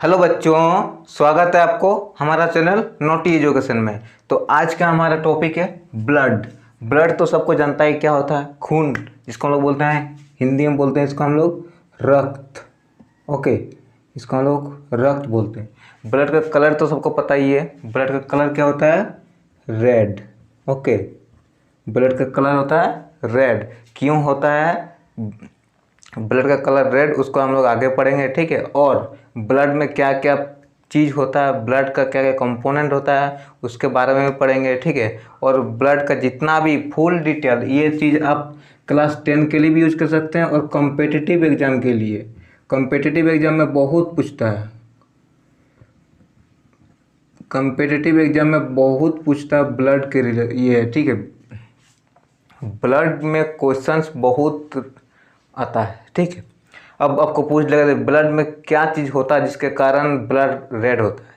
Hello बच्चों, स्वागत है आपको हमारा चैनल नोटी एजुकेशन में। तो आज का हमारा टॉपिक है ब्लड। ब्लड तो सबको जानता है क्या होता है, खून, जिसको हम लोग बोलते हैं, हिंदी में बोलते हैं इसको हम लोग रक्त। ओके, इसको हम लोग रक्त बोलते हैं। ब्लड का कलर तो सबको पता ही है, ब्लड का कलर क्या होता है, रेड। ओके, ब्लड का कलर होता है रेड। क्यों होता है ब्लड का कलर रेड, उसको हम लोग आगे पढ़ेंगे, ठीक है। और ब्लड में क्या क्या चीज़ होता है, ब्लड का क्या क्या कंपोनेंट होता है, उसके बारे में भी पढ़ेंगे, ठीक है। और ब्लड का जितना भी फुल डिटेल, ये चीज़ आप क्लास 10 के लिए भी यूज कर सकते हैं और कॉम्पिटिटिव एग्जाम के लिए। कॉम्पिटिटिव एग्जाम में बहुत पूछता है, कॉम्पिटिटिव एग्जाम में बहुत पूछता है ब्लड के ये, ठीक है। ब्लड में क्वेश्चंस बहुत आता है, ठीक है। अब आपको पूछ लेगा ब्लड में क्या चीज़ होता है जिसके कारण ब्लड रेड होता है,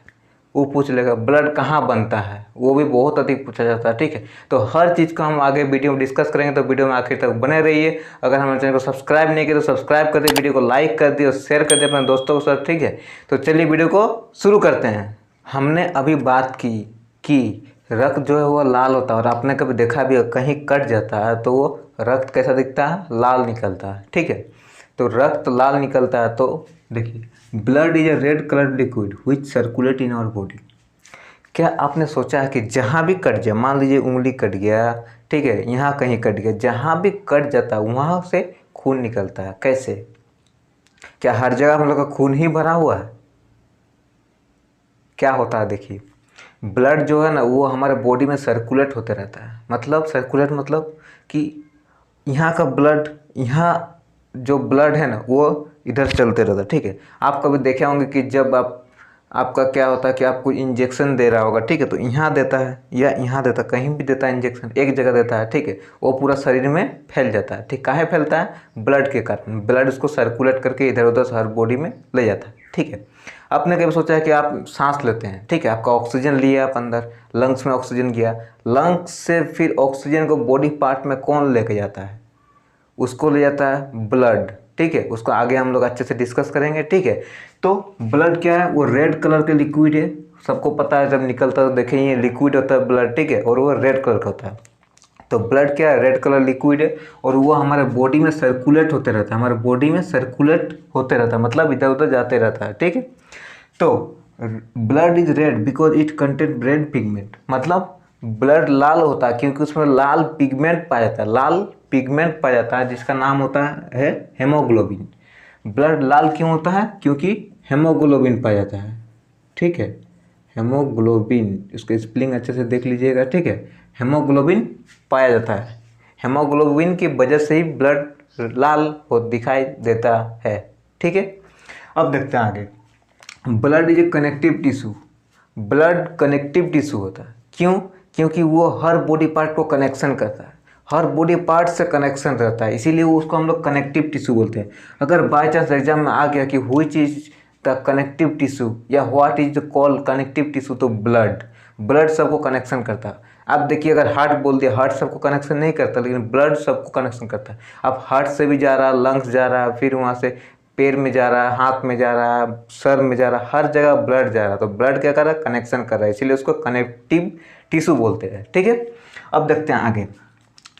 वो पूछ लेगा। ब्लड कहाँ बनता है, वो भी बहुत अधिक पूछा जाता है, ठीक है। तो हर चीज़ को हम आगे वीडियो में डिस्कस करेंगे, तो वीडियो में आखिर तक बने रहिए। अगर हमारे चैनल को सब्सक्राइब नहीं किया तो सब्सक्राइब कर दिए, वीडियो को लाइक कर दिए और शेयर कर दिए अपने दोस्तों के साथ, ठीक है। तो चलिए वीडियो को शुरू करते हैं। हमने अभी बात की कि रक्त जो है वो लाल होता है, और आपने कभी देखा भी कहीं कट जाता है तो वो रक्त कैसा दिखता है, लाल निकलता है, ठीक है। तो रक्त लाल निकलता है। तो देखिए, blood is a red colour liquid which circulate in our body. क्या आपने सोचा है कि जहाँ भी कट जाए, मान लीजिए उंगली कट गया, ठीक है, यहाँ कहीं कट गया, जहाँ भी कट जाता है वहाँ से खून निकलता है। कैसे? क्या हर जगह हम लोग का खून ही भरा हुआ है? क्या होता है, देखिए, ब्लड जो है ना वो हमारे बॉडी में सर्कुलेट होते रहता है। मतलब सर्कुलेट मतलब कि यहाँ का ब्लड, यहाँ जो ब्लड है ना वो इधर चलते रहता है, ठीक है। आप कभी देखे होंगे कि जब आपका क्या होता है कि आपको इंजेक्शन दे रहा होगा, ठीक है, तो यहाँ देता है या यहाँ देता है, कहीं भी देता है इंजेक्शन, एक जगह देता है, ठीक है। वो पूरा शरीर में फैल जाता है, ठीक। काहे फैलता है? ब्लड के कारण। ब्लड उसको सर्कुलेट करके इधर उधर हर बॉडी में ले जाता है, ठीक है। आपने कभी सोचा है कि आप सांस लेते हैं, ठीक है, आपका ऑक्सीजन लिया आप अंदर, लंग्स में ऑक्सीजन गया, लंग्स से फिर ऑक्सीजन को बॉडी पार्ट में कौन लेके जाता है? उसको ले जाता है ब्लड, ठीक है। उसको आगे हम लोग अच्छे से डिस्कस करेंगे, ठीक है। तो ब्लड क्या है, वो रेड कलर के लिक्विड है, सबको पता है। जब निकलता है तो देखें ये लिक्विड होता है ब्लड, ठीक है, और वो रेड कलर का होता है। तो ब्लड क्या है, रेड कलर लिक्विड है, और वो हमारे बॉडी में सर्कुलेट होते रहता है, हमारे बॉडी में सर्कुलेट होते रहता है, मतलब इधर उधर जाते रहता है, ठीक है। तो blood is red because it contain red pigment. मतलब ब्लड लाल होता है क्योंकि उसमें लाल पिगमेंट पाया जाता है, लाल पिगमेंट पाया जाता है, जिसका नाम होता है हेमोग्लोबिन। ब्लड लाल क्यों होता है? क्योंकि हेमोग्लोबिन पाया जाता है, ठीक है। हेमोग्लोबिन, इसको स्पेलिंग अच्छे से देख लीजिएगा, ठीक है। हेमोग्लोबिन पाया जाता है, हेमोग्लोबिन की वजह से ही ब्लड लाल हो दिखाई देता है, ठीक है। अब देखते हैं आगे। Blood is A connective tissue. Blood connective tissue होता है। क्यों? क्योंकि वो हर बॉडी पार्ट को कनेक्शन करता है, हर बॉडी पार्ट से कनेक्शन रहता है, इसीलिए वो उसको हम लोग कनेक्टिव टिश्यू बोलते हैं। अगर बाई चांस एग्जाम में आ गया कि which is the connective tissue या what is the call connective tissue, तो ब्लड, ब्लड सबको कनेक्शन करता है। आप देखिए, अगर हार्ट बोल दिया, हार्ट सबको कनेक्शन नहीं करता, लेकिन ब्लड सबको कनेक्शन करता है। अब हार्ट से भी जा रहा है, लंग्स जा रहा है, फिर वहाँ से पैर में जा रहा है, हाथ में जा रहा है, सर में जा रहा है, हर जगह ब्लड जा रहा है। तो ब्लड क्या कर रहा है, कनेक्शन कर रहा है, इसीलिए उसको कनेक्टिव टिश्यू बोलते हैं, ठीक है। अब देखते हैं आगे।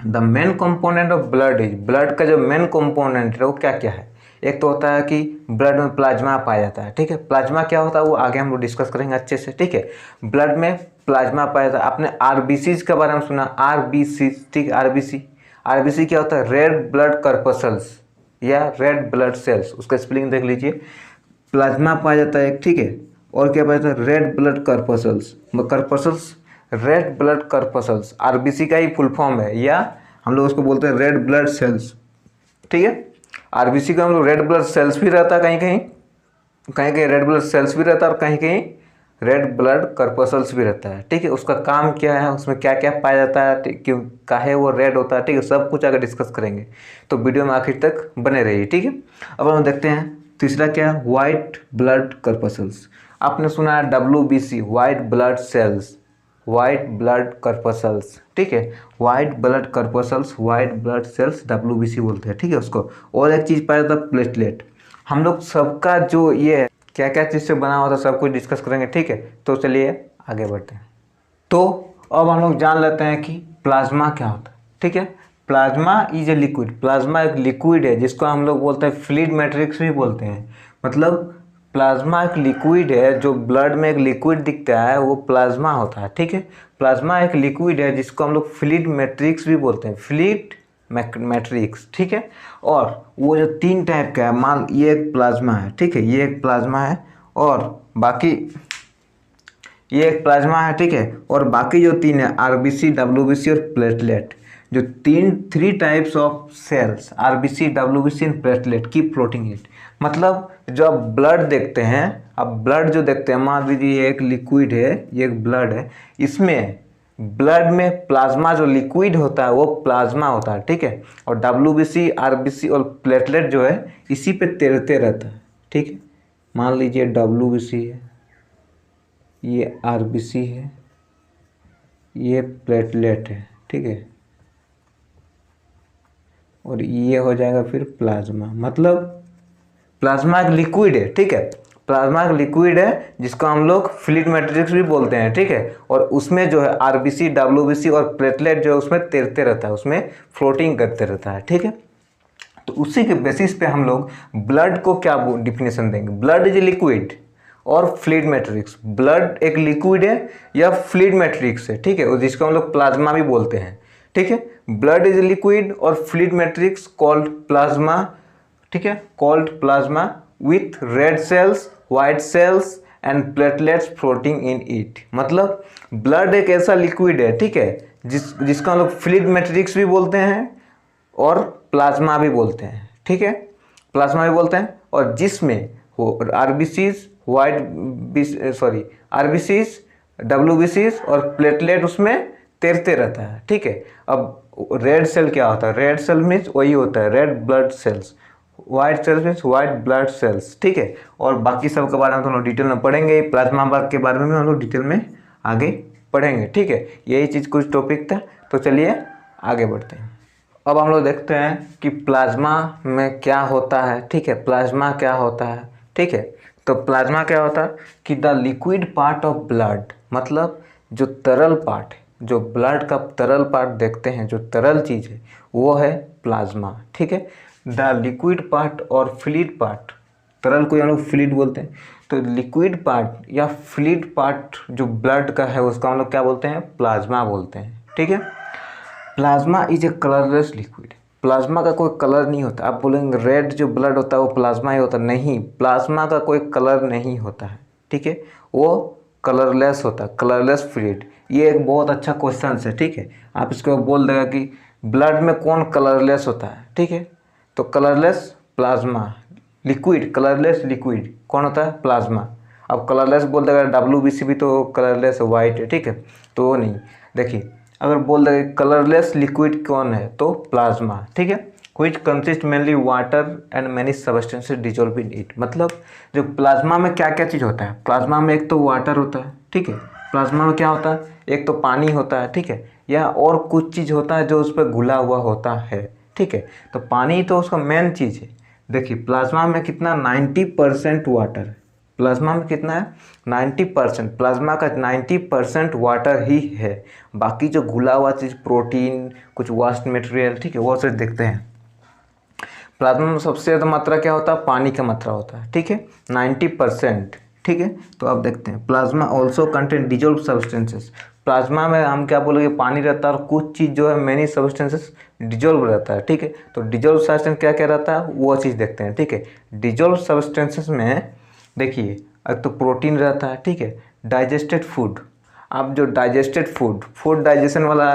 The main component of blood is, blood का जो मेन कंपोनेंट है वो क्या क्या है? एक तो होता है कि ब्लड में प्लाज्मा पाया जाता है, ठीक है। प्लाज्मा क्या होता है वो आगे हम लोग डिस्कस करेंगे अच्छे से, ठीक है। ब्लड में प्लाज्मा पाया जाता है। आपने आरबीसी के बारे में सुना? आरबीसी, ठीक है, आरबीसी। आरबीसी क्या होता है? रेड ब्लड कर्पसल्स या रेड ब्लड सेल्स, उसका स्पेलिंग देख लीजिए। प्लाज्मा पाया जाता है, ठीक है, और क्या पाया जाता है? Red blood corpuscles. Corpuscles, red blood corpuscles RBC का ही फुल फॉर्म है, या हम लोग उसको बोलते हैं रेड ब्लड सेल्स, ठीक है। आरबीसी का हम लोग रेड ब्लड सेल्स भी रहता है, कहीं कहीं, कहीं कहीं रेड ब्लड सेल्स भी रहता है, और कहीं कहीं रेड ब्लड कर्पसल्स भी रहता है, ठीक है। उसका काम क्या है, उसमें क्या क्या पाया जाता है, क्यों, काहे वो रेड होता है, ठीक है, सब कुछ अगर डिस्कस करेंगे तो वीडियो में आखिर तक बने रहिए, ठीक है। अब हम देखते हैं तीसरा क्या है, वाइट ब्लड कर्पसल्स। आपने सुना है WBC, white blood cells, white blood corpuscles, ठीक है, white blood corpuscles, white blood cells, WBC बोलते हैं, ठीक है उसको। और एक चीज़ पाया जाता है प्लेटलेट। हम लोग सबका जो ये क्या क्या चीज़ से बना हुआ था सब कुछ डिस्कस करेंगे, ठीक है। तो चलिए आगे बढ़ते हैं। तो अब हम लोग जान लेते हैं कि प्लाज्मा क्या होता है, ठीक है। Plasma is a liquid, plasma एक लिक्विड है जिसको हम लोग बोलते हैं फ्लूइड मैट्रिक्स भी बोलते हैं। मतलब प्लाज्मा एक लिक्विड है, जो ब्लड में एक लिक्विड दिखता है वो प्लाज्मा होता है, ठीक है। प्लाज्मा एक लिक्विड है जिसको हम लोग फ्लूइड मैट्रिक्स भी बोलते हैं, फ्लूइड मैट्रिक्स, ठीक है। और वो जो 3 टाइप का है, मान ये एक प्लाज्मा है, ठीक है, ये एक प्लाज्मा है, और बाकी ये एक प्लाज्मा है, ठीक है। और बाकी जो 3 है आरबीसी, डब्ल्यूबीसी और प्लेटलेट, जो 3 types of cells, RBC, WBC and platelet की प्रोटीन इट। मतलब जो आप ब्लड देखते हैं, आप ब्लड जो देखते हैं, मान लीजिए ये एक लिक्विड है, ये एक ब्लड है, इसमें ब्लड में प्लाज्मा जो लिक्विड होता है वो प्लाज्मा होता है, ठीक है। और डब्ल्यूबीसी, आरबीसी और प्लेटलेट जो है इसी पे तैरते रहता है, ठीक है। मान लीजिए डब्ल्यूबीसी है, ये आरबीसी है, ये प्लेटलेट है, ठीक है, और ये हो जाएगा फिर प्लाज्मा। मतलब प्लाज्मा एक लिक्विड है, ठीक है, प्लाज्मा एक लिक्विड है जिसको हम लोग फ्लूइड मैट्रिक्स भी बोलते हैं, ठीक है। और उसमें जो है आरबीसी, डब्ल्यूबीसी और प्लेटलेट जो है उसमें तैरते रहता है, उसमें फ्लोटिंग करते रहता है, ठीक है। तो उसी के बेसिस पे हम लोग ब्लड को क्या डिफिनेशन देंगे, ब्लड इज लिक्विड और फ्लूइड मैट्रिक्स। ब्लड एक लिक्विड है या फ्लूइड मैट्रिक्स है, ठीक है, और जिसको हम लोग प्लाज्मा भी बोलते हैं, ठीक है। ब्लड इज लिक्विड और फ्लूइड मैट्रिक्स कॉल्ड प्लाज्मा, ठीक है, called plasma with red cells, white cells and platelets floating in it. मतलब ब्लड एक ऐसा लिक्विड है, ठीक है, जिसको हम लोग फ्लूइड मैट्रिक्स भी बोलते हैं और प्लाज्मा भी बोलते हैं, ठीक है, प्लाज्मा भी बोलते हैं, और जिसमें वो आरबीसीज, आरबीसीज, डब्ल्यूबीसीज और प्लेटलेट उसमें तैरते रहता है, ठीक है। अब रेड सेल क्या होता है, रेड सेल मीन्स वही होता है red blood cells, white cells means white blood sales, ठीक है। और बाकी सब के बारे में तो हम लोग डिटेल में पढ़ेंगे, प्लाज्मा के बारे में हम लोग डिटेल में आगे पढ़ेंगे, ठीक है। यही चीज़ कुछ टॉपिक था, तो चलिए आगे बढ़ते हैं। अब हम लोग देखते हैं कि प्लाज्मा में क्या होता है, ठीक है, प्लाज्मा क्या होता है, ठीक है। तो प्लाज्मा क्या होता है कि the liquid part of blood, मतलब जो तरल पार्ट है, जो ब्लड का तरल पार्ट देखते हैं, जो तरल चीज़ है वो है प्लाज्मा, ठीक है। द लिक्विड पार्ट और फ्लूइड पार्ट, तरल को हम लोग फ्लूइड बोलते हैं, तो लिक्विड पार्ट या फ्लूइड पार्ट जो ब्लड का है उसका हम लोग क्या बोलते हैं, प्लाज्मा बोलते हैं, ठीक है। Plasma is a colourless liquid, plasma का कोई कलर नहीं होता। आप बोलेंगे रेड जो ब्लड होता है वो प्लाज्मा ही होता है, नहीं, प्लाज्मा का कोई कलर नहीं होता है, ठीक है, वो कलरलेस होता है, कलरलेस फ्लूइड। ये एक बहुत अच्छा क्वेश्चन है, ठीक है। आप इसको बोल देगा कि ब्लड में कौन कलरलेस होता है, ठीक है, तो colourless plasma, liquid, colourless liquid कौन होता है, प्लाज्मा। अब कलरलेस बोल देगा डब्ल्यूबीसी भी तो कलरलेस वाइट है, ठीक है, तो वो नहीं। देखिए अगर बोल देगा कलरलेस लिक्विड कौन है, तो प्लाज्मा, ठीक है, which consist mainly water and many substances dissolve in it. मतलब जो प्लाज्मा में क्या क्या चीज़ होता है, प्लाज्मा में एक तो वाटर होता है, ठीक है, प्लाज्मा में क्या होता है, एक तो पानी होता है, ठीक है, या और कुछ चीज़ होता है जो उस पर घुला हुआ होता है, ठीक है। तो पानी तो उसका मेन चीज़ है। देखिए प्लाज्मा में कितना 90% वाटर है, प्लाज्मा में कितना है 90%, प्लाज्मा का 90% वाटर ही है। बाकी जो घुला हुआ चीज़ प्रोटीन, कुछ वेस्ट मटेरियल, ठीक है, वो सब देखते हैं। प्लाज्मा में सबसे ज़्यादा मात्रा क्या होता है, पानी का मात्रा होता है, ठीक है, 90%, ठीक है। तो अब देखते हैं plasma also contain dissolve substances. Plasma में हम क्या बोलेंगे, पानी रहता है और कुछ चीज़ जो है मैनी सब्सटेंसेस डिजोल्व रहता है, ठीक है। तो डिजोल्व सब्सटेंस क्या क्या रहता है वो चीज़ देखते हैं, ठीक है। डिजोल्व सब्सटेंसेस में देखिए एक तो प्रोटीन रहता है, ठीक है, डाइजेस्टेड फूड। आप जो डाइजेस्टेड फूड डाइजेशन वाला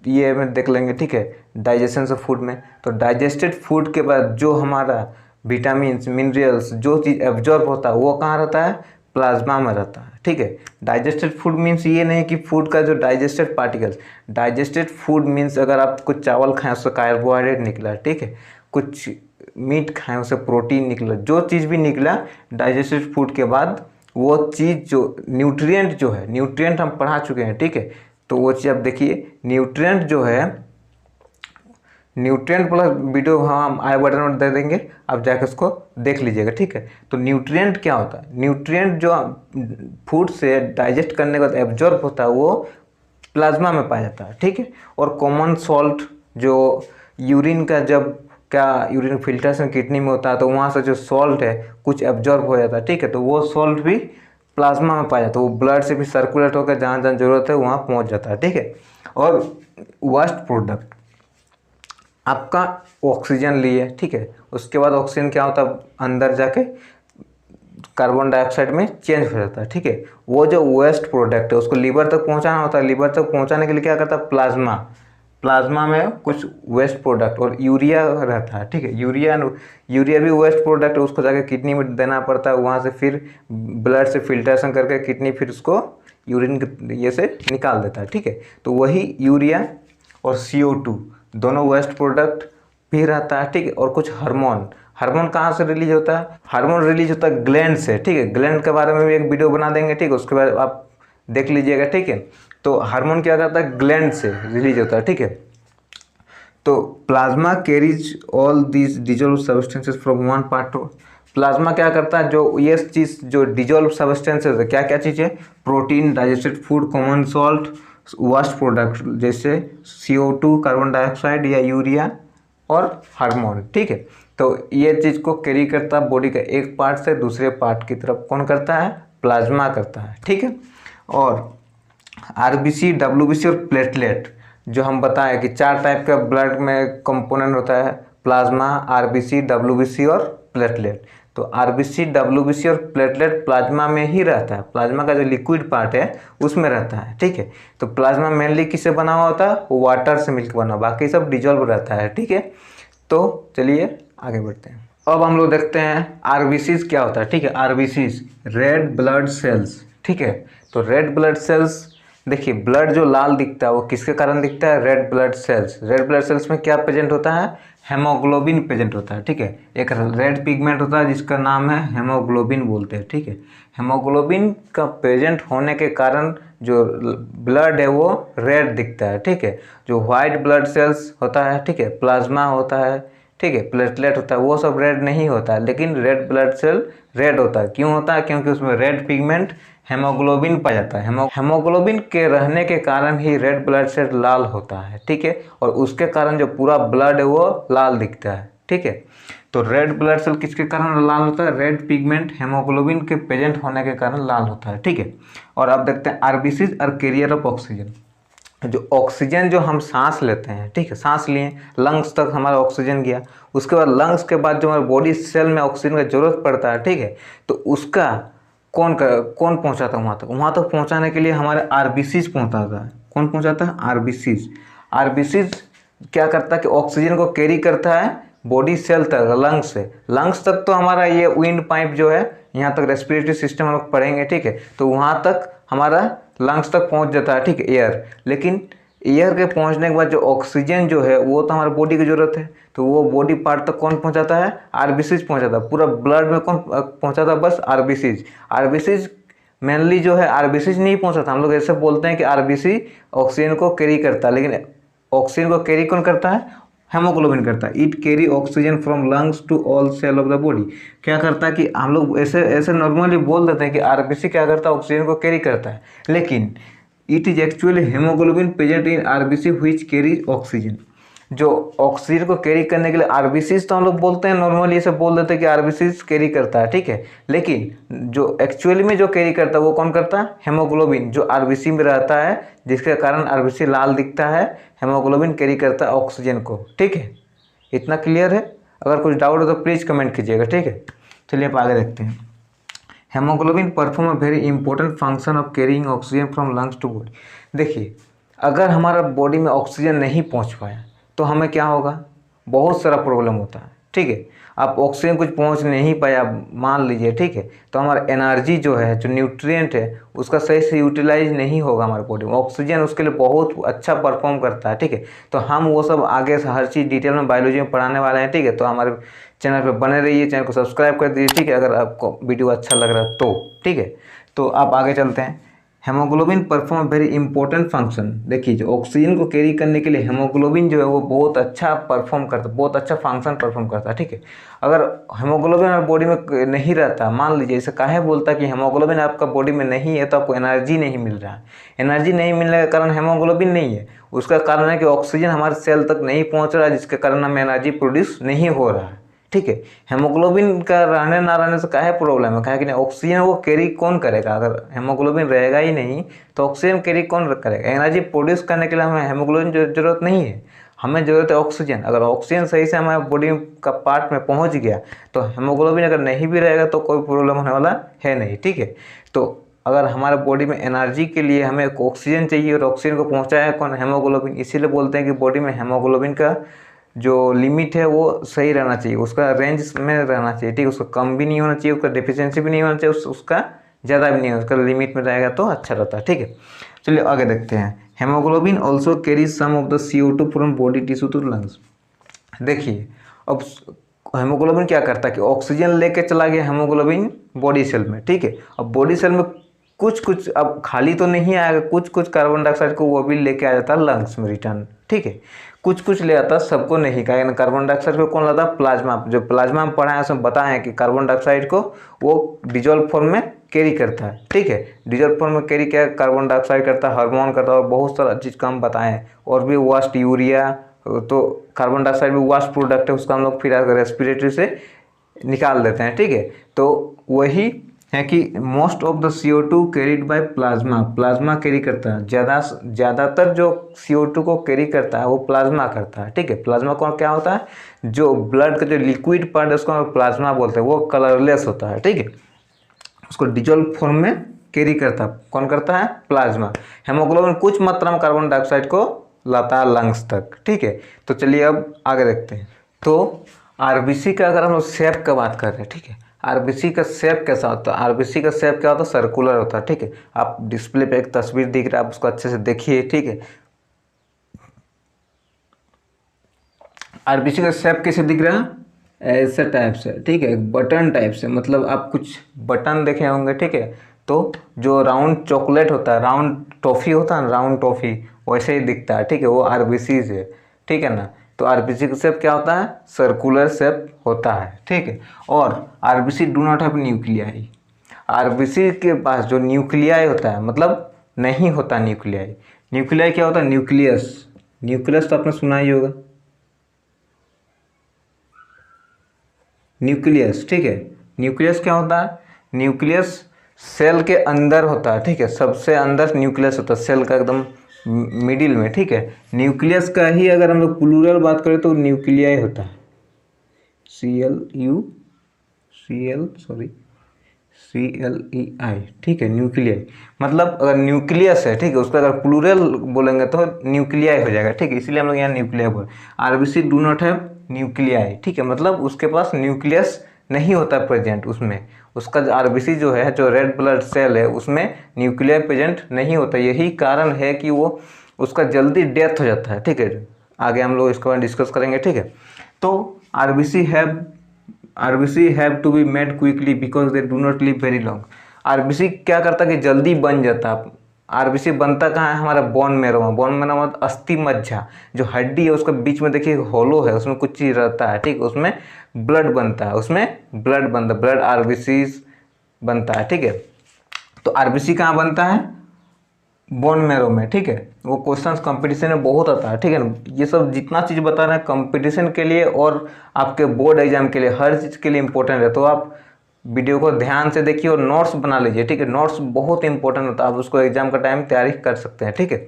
ये में देख लेंगे, ठीक है, डाइजेशन ऑफ फूड में। तो डाइजेस्टेड फूड के बाद जो हमारा विटामिन मिनरल्स जो चीज़ एब्जॉर्ब होता है वो कहाँ रहता है, प्लाज्मा में रहता है, ठीक है। डाइजेस्टेड फूड मीन्स ये नहीं कि फूड का जो digested particles, digested food means अगर आप कुछ चावल खाएं उससे कार्बोहाइड्रेट निकला, ठीक है, कुछ मीट खाएं उससे प्रोटीन निकला, जो चीज़ भी निकला डाइजेस्टेड फूड के बाद वो चीज़ जो न्यूट्रिएंट जो है, न्यूट्रिएंट हम पढ़ा चुके हैं, ठीक है। तो वो चीज़ आप देखिए न्यूट्रिएंट जो है, न्यूट्रिएंट प्लस वीडियो हम आई बटन में दे देंगे, आप जाकर उसको देख लीजिएगा, ठीक है। तो न्यूट्रिएंट क्या होता है, न्यूट्रिएंट जो फूड से डाइजेस्ट करने के बाद एब्जॉर्ब होता है वो प्लाज्मा में पाया जाता है, ठीक है। और कॉमन सॉल्ट जो यूरिन का जब क्या यूरिन फिल्ट्रेशन किडनी में होता है तो वहाँ से जो सॉल्ट है कुछ एब्जॉर्ब हो जाता है, ठीक है। तो वो सॉल्ट भी प्लाज्मा में पाया जाता है, वो ब्लड से भी सर्कुलेट होकर जहाँ जहाँ जरूरत है वहाँ पहुँच जाता है, ठीक है। और वेस्ट प्रोडक्ट आपका ऑक्सीजन लिए, ठीक है, उसके बाद ऑक्सीजन क्या होता है अंदर जाके कार्बन डाइऑक्साइड में चेंज हो जाता है, ठीक है। वो जो वेस्ट प्रोडक्ट है उसको लीवर तक पहुंचाना होता है, लीवर तक पहुंचाने के लिए क्या करता है प्लाज्मा, प्लाज्मा में कुछ वेस्ट प्रोडक्ट और यूरिया रहता है, ठीक है। यूरिया भी वेस्ट प्रोडक्ट है, उसको जाके किडनी में देना पड़ता है, वहाँ से फिर ब्लड से फिल्ट्रेशन करके किडनी फिर उसको यूरिन के ये से निकाल देता है, ठीक है। तो वही यूरिया और CO2 दोनों वेस्ट प्रोडक्ट भी रहता है, ठीक है। और कुछ हार्मोन कहाँ से रिलीज होता है, हार्मोन रिलीज होता है ग्लैंड से, ठीक है। ग्लैंड के बारे में भी एक वीडियो बना देंगे, ठीक है, उसके बाद आप देख लीजिएगा, ठीक है। तो हार्मोन क्या करता है ग्लैंड से रिलीज होता है, ठीक है। तो plasma carries all these dissolve substances from one part two, plasma क्या करता है जो ये चीज़ जो डिजोल्व सब्सटेंसेस है क्या क्या चीज़ है, protein, digested food, common salt, waste product जैसे CO2 कार्बन डाइऑक्साइड या यूरिया और हार्मोन, ठीक है। तो ये चीज़ को कैरी करता है बॉडी का एक पार्ट से दूसरे पार्ट की तरफ, कौन करता है प्लाज्मा करता है, ठीक है। और RBC, WBC और प्लेटलेट जो हम बताए कि 4 टाइप का ब्लड में कंपोनेंट होता है, प्लाज्मा, RBC, WBC और प्लेटलेट। तो RBC, WBC और प्लेटलेट प्लाज्मा में ही रहता है, प्लाज्मा का जो लिक्विड पार्ट है उसमें रहता है, ठीक है। तो प्लाज्मा मेनली किससे बना हुआ होता है, वो वाटर से मिलकर बना, बाकी सब डिजोल्व रहता है, ठीक है। तो चलिए आगे बढ़ते हैं। अब हम लोग देखते हैं RBCs क्या होता है, ठीक है। RBCs रेड ब्लड सेल्स, ठीक है। तो रेड ब्लड सेल्स देखिए, ब्लड जो लाल दिखता है वो किसके कारण दिखता है, red blood cells. Red blood cells में क्या प्रेजेंट होता है, हेमोग्लोबिन प्रेजेंट होता है, ठीक है। एक रेड पिगमेंट होता है जिसका नाम है हेमोग्लोबिन बोलते हैं, ठीक है। हेमोग्लोबिन का प्रेजेंट होने के कारण जो ब्लड है वो रेड दिखता है, ठीक है। जो वाइट ब्लड सेल्स होता है, ठीक है, प्लाज्मा होता है, ठीक है, प्लेटलेट होता है, वो सब रेड नहीं होता है, लेकिन रेड ब्लड सेल रेड होता है। क्यों होता है, क्योंकि उसमें रेड पिगमेंट हेमोग्लोबिन पाया जाता है। हेमोग्लोबिन के रहने के कारण ही रेड ब्लड सेल लाल होता है, ठीक है। और उसके कारण जो पूरा ब्लड है वो लाल दिखता है, ठीक है। तो रेड ब्लड सेल किसके कारण लाल होता है, रेड पिगमेंट हेमोग्लोबिन के प्रेजेंट होने के कारण लाल होता है, ठीक है। और अब देखते हैं RBCs और कैरियर ऑफ ऑक्सीजन, जो ऑक्सीजन जो हम सांस लेते हैं, ठीक है, सांस लिए लंग्स तक हमारा ऑक्सीजन गया, उसके बाद लंग्स के बाद जो हमारे बॉडी सेल में ऑक्सीजन का जरूरत पड़ता है, ठीक है। तो उसका कौन पहुंचाता है वहाँ तक पहुंचाने के लिए हमारे RBCs पहुंचाता है। कौन पहुंचाता है, RBCs क्या करता है कि ऑक्सीजन को कैरी करता है बॉडी सेल तक, लंग्स तक तो हमारा ये विंड पाइप जो है यहाँ तक रेस्पिरेटरी सिस्टम हम लोग पढ़ेंगे, ठीक है। तो वहाँ तक हमारा लंग्स तक पहुँच जाता है, ठीक है, एयर। लेकिन एयर के पहुँचने के बाद जो ऑक्सीजन जो है वो तो हमारे बॉडी की ज़रूरत है, तो वो बॉडी पार्ट तक कौन पहुँचाता है, RBCs पहुँचाता है। पूरा ब्लड में कौन पहुँचाता है, बस RBCs मेनली जो है RBCs नहीं पहुँचाता। हम लोग ऐसे बोलते हैं कि RBC ऑक्सीजन को कैरी करता है, लेकिन ऑक्सीजन को कैरी कौन करता है, हेमोग्लोबिन करता है। It carry oxygen from lungs to all cell of the body. क्या करता है कि हम लोग ऐसे नॉर्मली बोल देते हैं कि RBC क्या करता है, ऑक्सीजन को कैरी करता है, लेकिन it is actually haemoglobin present in RBC which carry oxygen. जो ऑक्सीजन को कैरी करने के लिए RBCs तो हम लोग बोलते हैं नॉर्मली ऐसे बोल देते हैं कि RBCs कैरी करता है, ठीक है। लेकिन जो एक्चुअली में जो कैरी करता है वो कौन करता है, हेमोग्लोबिन, जो RBC में रहता है, जिसके कारण RBC लाल दिखता है। हेमोग्लोबिन कैरी करता है ऑक्सीजन को, ठीक है। इतना क्लियर है, अगर कुछ डाउट हो तो प्लीज़ कमेंट कीजिएगा, ठीक है। चलिए आप आगे देखते हैं। Haemoglobin perform a very important function of carrying oxygen from lungs to body. देखिए, अगर हमारा बॉडी में ऑक्सीजन नहीं पहुंच पाया तो हमें क्या होगा, बहुत सारा प्रॉब्लम होता है, ठीक है। आप ऑक्सीजन कुछ पहुंच नहीं पाया मान लीजिए, ठीक है, तो हमारा एनर्जी जो है, जो न्यूट्रिएंट है, उसका सही से यूटिलाइज नहीं होगा हमारे बॉडी में। ऑक्सीजन उसके लिए बहुत अच्छा परफॉर्म करता है, ठीक है। तो हम वो सब आगे से हर चीज़ डिटेल में बायोलॉजी में पढ़ाने वाले हैं, ठीक है। तो हमारे चैनल पर बने रहिए, चैनल को सब्सक्राइब कर दीजिए, ठीक है, अगर आपको वीडियो अच्छा लग रहा है तो, ठीक है। तो आप आगे चलते हैं। Haemoglobin perform very important function. देखिए जो ऑक्सीजन को कैरी करने के लिए हेमोग्लोबिन जो है वो बहुत अच्छा परफॉर्म करता है, बहुत अच्छा फंक्शन परफॉर्म करता है, ठीक है। अगर हेमोग्लोबिन हमारे बॉडी में नहीं रहता, मान लीजिए इसे काहे बोलता है कि हेमोग्लोबिन आपका बॉडी में नहीं है तो आपको एनर्जी नहीं मिल रहा है। एनर्जी नहीं मिलने का कारण हेमोग्लोबिन नहीं है, उसका कारण है कि ऑक्सीजन हमारे सेल तक नहीं पहुँच रहा है, जिसके कारण हमें एनर्जी प्रोड्यूस नहीं हो रहा है, ठीक है। हेमोग्लोबिन का रहने ना रहने से काहे प्रॉब्लम है, काहे कि नहीं ऑक्सीजन वो कैरी कौन करेगा, अगर हेमोग्लोबिन रहेगा ही नहीं तो ऑक्सीजन कैरी कौन करेगा। एनर्जी प्रोड्यूस करने के लिए हमें हेमोग्लोबिन जरूरत नहीं है, हमें ज़रूरत है ऑक्सीजन। अगर ऑक्सीजन सही से हमारे बॉडी का पार्ट में पहुंच गया तो हेमोग्लोबिन अगर नहीं भी रहेगा तो कोई प्रॉब्लम होने वाला है नहीं, ठीक है। तो अगर हमारे बॉडी में एनर्जी के लिए हमें ऑक्सीजन चाहिए और ऑक्सीजन को पहुँचाया कौन, हेमोग्लोबिन। इसीलिए बोलते हैं कि बॉडी में हेमोग्लोबिन का जो लिमिट है वो सही रहना चाहिए, उसका रेंज में रहना चाहिए, ठीक है। उसका कम भी नहीं होना चाहिए, उसका डिफिशियंसी भी नहीं होना चाहिए, उसका ज़्यादा भी नहीं होना, उसका लिमिट में रहेगा तो अच्छा रहता है, ठीक है। चलिए आगे देखते हैं। Haemoglobin also carries some of the CO2 from body tissue to lungs. देखिए अब हेमोग्लोबिन क्या करता है कि ऑक्सीजन लेके चला गया हेमोग्लोबिन बॉडी सेल में, ठीक है। अब बॉडी सेल में कुछ अब खाली तो नहीं आएगा, कुछ कार्बन डाइऑक्साइड को वो भी लेके आ जाता है लंग्स में रिटर्न, ठीक है। कुछ ले आता है, सबको नहीं कहा। कार्बन डाइऑक्साइड को कौन लाता है, प्लाज्मा। जो प्लाज्मा में पढ़ा है उसमें बताया है कि कार्बन डाइऑक्साइड को वो डिजोल्व फॉर्म में कैरी करता है, ठीक है। डिजोल्व फॉर्म में कैरी क्या कार्बन डाइऑक्साइड करता है, हार्मोन करता है और बहुत सारा चीज़ का हम बताएं हैं। और भी वास्ट यूरिया, तो कार्बन डाइऑक्साइड भी वास्ट प्रोडक्ट है, उसका हम लोग फिर रेस्पिरेटरी से निकाल देते हैं, ठीक है। तो वही है कि most of the CO2 carried by plasma, plasma carry करता है। ज़्यादातर जो CO2 को कैरी करता है वो प्लाज्मा करता है, ठीक है। प्लाज्मा कौन क्या होता है, जो ब्लड का जो लिक्विड पार्ट है उसको हम प्लाज्मा बोलते हैं, वो कलरलेस होता है, ठीक है। उसको डिजोल्व फॉर्म में कैरी करता है, कौन करता है, प्लाज्मा। हेमोग्लोबिन कुछ मात्रा में कार्बन डाइऑक्साइड को लाता है लंग्स तक, ठीक है। तो चलिए अब आगे देखते हैं। तो RBC का अगर हम लोग शेप का बात कर रहे हैं, ठीक है, RBC का शेप कैसा होता है, RBC का शेप क्या होता है, सर्कुलर होता है, ठीक है। आप डिस्प्ले पे एक तस्वीर दिख रहा है, आप उसको अच्छे से देखिए, ठीक है। RBC का शेप कैसे दिख रहा है, ऐसे टाइप से, ठीक है, एक बटन टाइप से, मतलब आप कुछ बटन देखे होंगे, ठीक है। तो जो राउंड चॉकलेट होता है, राउंड टॉफ़ी होता है ना, राउंड टॉफ़ी वैसे ही दिखता है, ठीक है, वो RBC से, ठीक है ना। तो RBC का शेप क्या होता है, सर्कुलर शेप होता है, ठीक है। और RBC do not have nuclei. RBC के पास जो न्यूक्लियाई होता है, मतलब नहीं होता न्यूक्लियाई। न्यूक्लियाई क्या होता है, न्यूक्लियस। न्यूक्लियस तो आपने सुना ही होगा, न्यूक्लियस, ठीक है। न्यूक्लियस क्या होता है, न्यूक्लियस सेल के अंदर होता है, ठीक है, सबसे अंदर न्यूक्लियस होता है, सेल का एकदम मिडिल में, ठीक है। न्यूक्लियस का ही अगर हम लोग प्लूरल बात करें तो न्यूक्लियाई होता है, CLEI, ठीक है, न्यूक्लियाई। मतलब अगर न्यूक्लियस है, ठीक है, उसका अगर प्लूरल बोलेंगे तो न्यूक्लियाई हो जाएगा, ठीक है। इसीलिए हम लोग यहाँ न्यूक्लियाई बोल। RBC do not have nuclei, ठीक है, मतलब उसके पास न्यूक्लियस नहीं होता प्रेजेंट उसमें। उसका RBC जो है, जो रेड ब्लड सेल है, उसमें न्यूक्लियर प्रेजेंट नहीं होता। यही कारण है कि वो उसका जल्दी डेथ हो जाता है, ठीक है। आगे हम लोग इसके बारे में डिस्कस करेंगे, ठीक है। तो RBC have to be made quickly because they do not live very long. RBC क्या करता है कि जल्दी बन जाता है। RBC बनता कहाँ है, हमारा बोन मैरो में। बोन मैरो मतलब अस्थि मज्जा, जो हड्डी है उसके बीच में देखिए होलो है, उसमें कुछ चीज़ रहता है, ठीक, उसमें ब्लड बनता है, ब्लड RBC बनता है, ठीक है। तो RBC कहाँ बनता है, बोन मैरो में, ठीक है। वो क्वेश्चंस कंपटीशन में बहुत आता है, ठीक है ना। ये सब जितना चीज़ बता रहे हैं कंपटीशन के लिए और आपके बोर्ड एग्जाम के लिए, हर चीज़ के लिए इंपॉर्टेंट है। तो आप वीडियो को ध्यान से देखिए और नोट्स बना लीजिए, ठीक है। नोट्स बहुत इंपॉर्टेंट होता है, आप उसको एग्जाम का टाइम तैयारी कर सकते हैं, ठीक है।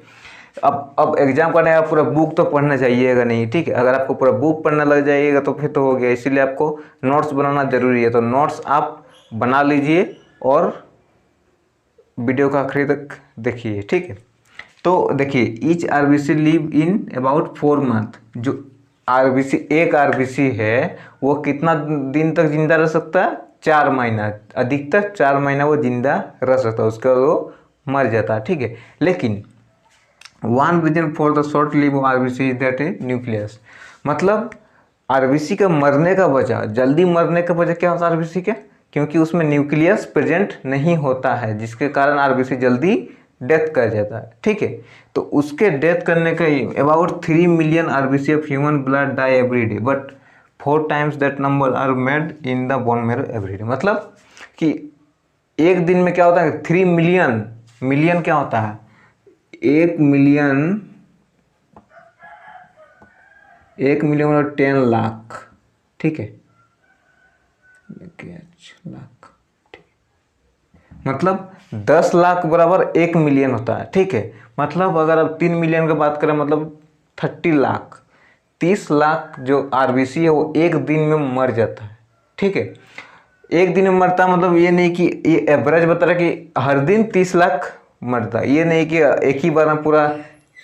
अब एग्जाम का टाइम आप पूरा बुक तो पढ़ना चाहिएगा नहीं, ठीक है। अगर आपको पूरा बुक पढ़ना लग जाइएगा तो फिर तो हो गया, इसीलिए आपको नोट्स बनाना जरूरी है। तो नोट्स आप बना लीजिए और वीडियो का आखिरी तक देखिए, ठीक है। तो देखिए each RBC live in about 4 month. जो RBC एक RBC है वो कितना दिन तक जिंदा रह सकता है, 4 महीना, अधिकतर 4 महीना वो जिंदा रह सकता है, उसके बाद वो मर जाता है, ठीक है। लेकिन one reason for the short live of RBC is that a nucleus. मतलब RBC का मरने का वजह, जल्दी मरने का वजह क्या होता है RBC के, क्योंकि उसमें न्यूक्लियस प्रेजेंट नहीं होता है, जिसके कारण RBC जल्दी डेथ कर जाता है, ठीक है। तो उसके डेथ करने का about 3 million RBC of human blood die every day, but 4 times that number are made in the bone marrow every day. मतलब कि एक दिन में क्या होता है, 3 मिलियन, मिलियन क्या होता है, 1 मिलियन, 1 मिलियन मतलब 10 लाख, ठीक है, लाख, मतलब 10 लाख बराबर 1 मिलियन होता है, ठीक है। मतलब अगर आप 3 मिलियन की बात करें मतलब 30 लाख, 30 लाख जो आरबीसी है वो एक दिन में मर जाता है, ठीक है। एक दिन में मरता है मतलब ये नहीं कि ये एवरेज बता रहा है कि हर दिन 30 लाख मरता है, ये नहीं कि एक ही बार में पूरा,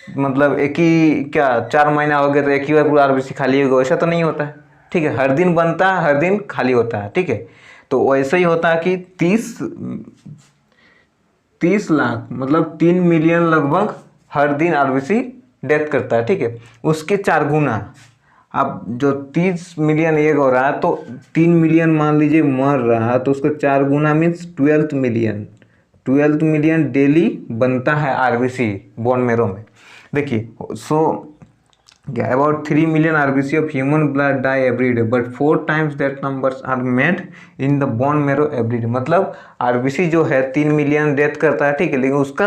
मतलब एक ही क्या 4 महीना हो गया तो एक ही बार पूरा आरबीसी खाली हो गया, ऐसा तो नहीं होता है, ठीक है। हर दिन बनता है, हर दिन खाली होता है, ठीक है। तो वैसे ही होता है कि 30 लाख मतलब 3 मिलियन लगभग हर दिन आरबीसी डेथ करता है, ठीक है। उसके 4 गुना, अब जो 30 मिलियन एक हो रहा है तो 3 मिलियन मान लीजिए मर रहा है, तो उसका 4 गुना मीन्स 12 मिलियन, 12 मिलियन डेली बनता है आरबीसी बोन मैरो में। देखिए, so about 3 million RBC of human blood die every day, but 4 times that numbers are made in the bone marrow every day. मतलब आरबीसी जो है 3 मिलियन डेथ करता है, ठीक है, लेकिन उसका